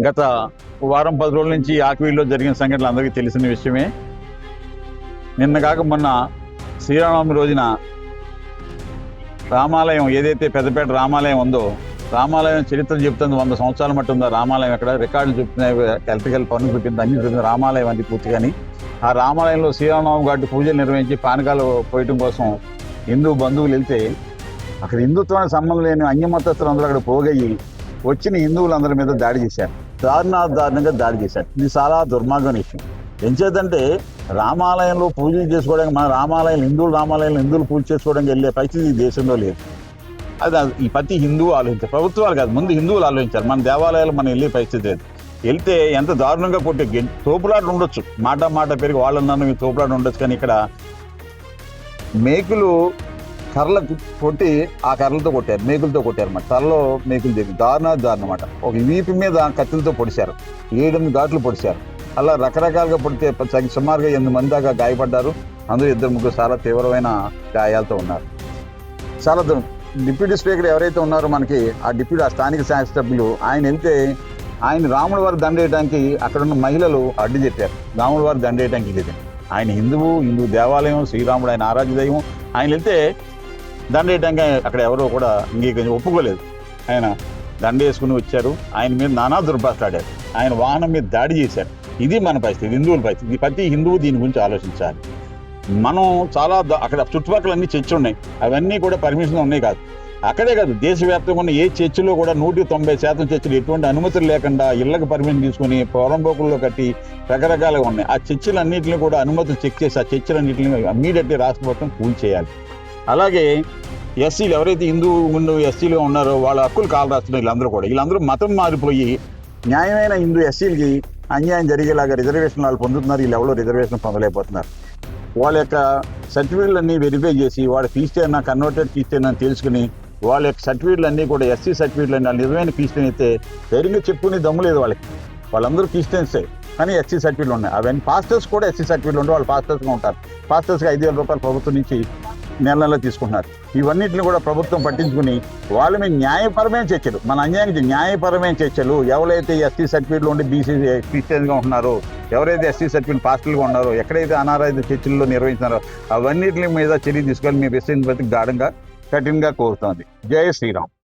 గత వారం 10 రోజుల నుంచి ఆక్వీల్లో జరిగిన సంఘటనలు అందరికీ తెలిసిన విషయమే. నిన్న కాక మొన్న శ్రీరామనవమి రోజున రామాలయం ఏదైతే పెద్దపేట రామాలయం ఉందో, రామాలయం చరిత్ర చెప్తుంది 100 సంవత్సరాల మట్టి ఉందా రామాలయం. ఎక్కడ రికార్డులు చెప్తున్నాయి, ఎలక్ట్రికల్ పనులు చూపింది, అన్ని చూపింది రామాలయం అది పూర్తిగాని. ఆ రామాలయంలో శ్రీరామనవమి కాబట్టి పూజలు నిర్వహించి పానకాలు పోయటం కోసం హిందూ బంధువులు వెళ్తే అక్కడ హిందుత్వానికి సంబంధం లేని అన్యమతస్తులు అందరూ అక్కడ పోగయ్యి వచ్చిన హిందువులందరి మీద దాడి చేశారు. దారుణంగా దాడి చేశారు. ఇది చాలా దుర్మార్గం విషయం. ఎంచేతంటే రామాలయంలో పూజలు చేసుకోవడానికి, మన రామాలయంలో హిందువులు పూజ చేసుకోవడానికి వెళ్ళే పరిస్థితి ఈ దేశంలో లేదు. అది ఈ ప్రతి హిందువు ఆలోచించారు. ప్రభుత్వాలు కాదు, ముందు హిందువులు ఆలోచించారు. మన దేవాలయాలు మనం వెళ్ళే పరిస్థితి లేదు. వెళ్తే ఎంత దారుణంగా కొట్టే తోపులాట్లు ఉండొచ్చు, మాట పెరిగి వాళ్ళన్నాను తోపులాట్లు ఉండొచ్చు. కానీ ఇక్కడ మేకులు కర్రలు కొట్టి ఆ కర్రలతో కొట్టారు, మేకులతో కొట్టారు అన్నమాట. తలలో మేకులు దిగి దారుణం అన్నమాట. ఒక వీపు మీద కత్తులతో పొడిచారు, 7 ఘాట్లు పొడిచారు. అలా రకరకాలుగా పొడితే సుమారుగా 8 మంది దాకా గాయపడ్డారు. అందులో 2-3 చాలా తీవ్రమైన గాయాలతో ఉన్నారు. చాలా డిప్యూటీ స్పీకర్ ఎవరైతే ఉన్నారో మనకి, ఆ స్థానిక శాసనసభ్యులు ఆయన వెళ్తే ఆయన రాముల వారి దండేయడానికి అక్కడ ఉన్న మహిళలు అడ్డు చెప్పారు. రాముల వారి దండేయడానికి లేదు, ఆయన హిందూ దేవాలయం, శ్రీరాముడు ఆయన ఆరాధ్య దైవం. ఆయన వెళ్తే దండేయడానికి అక్కడ ఎవరో కూడా ఇంకేం ఒప్పుకోలేదు. ఆయన దండ వేసుకుని వచ్చారు, ఆయన మీద నానా దుర్భాషలాడారు, ఆయన వాహనం మీద దాడి చేశారు. ఇది మన పరిస్థితి, హిందువుల పరిస్థితి. ప్రతి హిందువు దీని గురించి ఆలోచించాలి. మనం చాలా అక్కడ చుట్టుపక్కల అన్ని చర్చలు ఉన్నాయి, అవన్నీ కూడా పర్మిషన్ ఉన్నాయి కాదు. అక్కడే కాదు, దేశవ్యాప్తంగా ఉన్న ఏ చర్చిలో కూడా 190% చర్చలు ఎటువంటి అనుమతులు లేకుండా ఇళ్లకు పర్మిషన్ తీసుకుని పొరంబోకుల్లో కట్టి రకరకాలుగా ఉన్నాయి. ఆ చర్చిలన్నింటినీ కూడా అనుమతులు చెక్ చేసి ఆ చర్చిలన్నింటినీ ఇమ్మీడియట్లీ రాష్ట్ర ప్రభుత్వం కూల్చేయాలి. అలాగే ఎస్సీలు ఎవరైతే ఎస్సీలుగా ఉన్నారో వాళ్ళ హక్కులు కాలు రాస్తున్నారు. వీళ్ళందరూ మతం మారిపోయి న్యాయమైన హిందూ ఎస్సీలకి అన్యాయం జరిగేలాగా రిజర్వేషన్ వాళ్ళు పొందుతున్నారు. వీళ్ళు ఎవరో రిజర్వేషన్ పొందలేకపోతున్నారు. వాళ్ళ యొక్క సర్టిఫికేట్లు అన్నీ వెరిఫై చేసి వాడు క్రిస్టియన్ కన్వర్టెడ్ క్రిస్టియన్ అని తెలుసుకుని వాళ్ళ యొక్క సర్టిఫికేట్లు అన్నీ కూడా ఎస్సీ సర్టిఫికేట్లు అన్నీ నిజమైన క్రిస్టియన్ అయితే ధైర్యంగా చెప్పుకునే దమ్ము లేదు వాళ్ళకి. వాళ్ళందరూ క్రిస్టియన్సే కానీ ఎస్సీ సర్టిఫికేట్లు ఉన్నాయి. అవన్నీ పాస్టర్స్ కూడా ఎస్సీ సర్టిఫికేట్లు ఉంటే వాళ్ళు పాస్టర్స్గా ఉంటారు. పాస్టర్స్కి 5,000 రూపాయలు ప్రభుత్వం నుంచి నెల తీసుకుంటున్నారు. ఇవన్నింటిని కూడా ప్రభుత్వం పట్టించుకుని వాళ్ళ మీద న్యాయపరమైన చర్చలు, మన అన్యాయానికి న్యాయపరమైన చర్చలు, ఎవరైతే ఎస్సీ సర్టిఫికేట్లు ఉండి బీసీ క్రిస్టియన్గా ఉంటున్నారో, ఎవరైతే ఎస్సీ సర్టిఫికేట్ పాస్టర్లుగా ఉన్నారో, ఎక్కడైతే అనారాధిత చర్చల్లో నిర్వహిస్తున్నారో అవన్నింటి మీద చర్య తీసుకొని మీ విషయం ప్రతి గాఢంగా కఠినంగా కోరుతోంది. జై శ్రీరామ్.